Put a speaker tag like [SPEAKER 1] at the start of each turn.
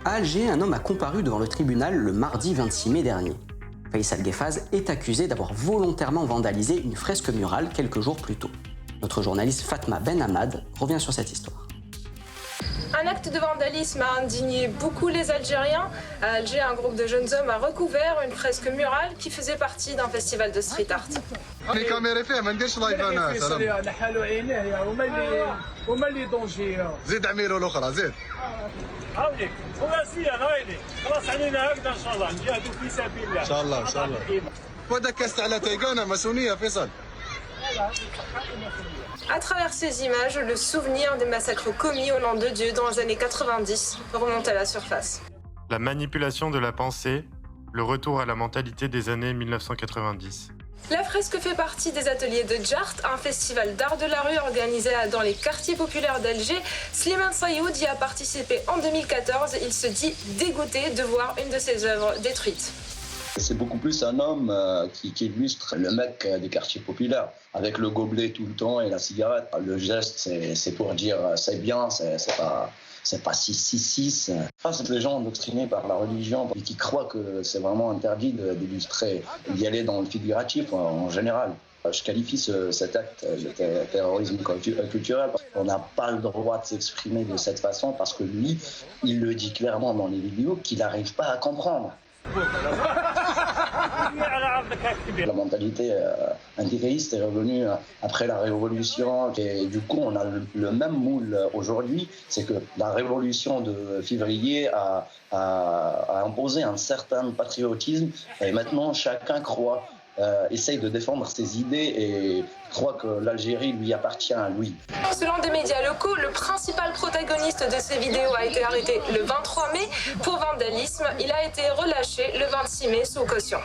[SPEAKER 1] À Alger, un homme a comparu devant le tribunal le mardi 26 mai dernier. Faisal Gueffaz est accusé d'avoir volontairement vandalisé une fresque murale quelques jours plus tôt. Notre journaliste Fatma Ben Hamad revient sur cette histoire.
[SPEAKER 2] Un acte de vandalisme a indigné beaucoup les Algériens. À Alger, un groupe de jeunes hommes a recouvert une fresque murale qui faisait partie d'un festival de street art. À travers ces images, le souvenir des massacres commis au nom de Dieu dans les années 90 remonte à la surface.
[SPEAKER 3] La manipulation de la pensée, le retour à la mentalité des années 1990.
[SPEAKER 2] La fresque fait partie des ateliers de Djart, un festival d'art de la rue organisé dans les quartiers populaires d'Alger. Slimane Sayoud y a participé en 2014. Il se dit dégoûté de voir une de ses œuvres détruite.
[SPEAKER 4] C'est beaucoup plus un homme qui illustre le mec des quartiers populaires, avec le gobelet tout le temps et la cigarette. Le geste, c'est pour dire c'est bien, c'est pas 666. C'est les gens endoctrinés par la religion et qui croient que c'est vraiment interdit d'illustrer, d'y aller dans le figuratif en général. Je qualifie cet acte de terrorisme culturel. On n'a pas le droit de s'exprimer de cette façon parce que lui, il le dit clairement dans les vidéos qu'il n'arrive pas à comprendre. La mentalité intégriste est revenue après la Révolution et du coup on a le même moule aujourd'hui, c'est que la Révolution de février a imposé un certain patriotisme et maintenant chacun essaye de défendre ses idées et croit que l'Algérie lui appartient à lui.
[SPEAKER 2] Selon des médias locaux, le principal protagoniste de ces vidéos a été arrêté le 23 mai pour vandalisme. Il a été relâché le 26 mai sous caution.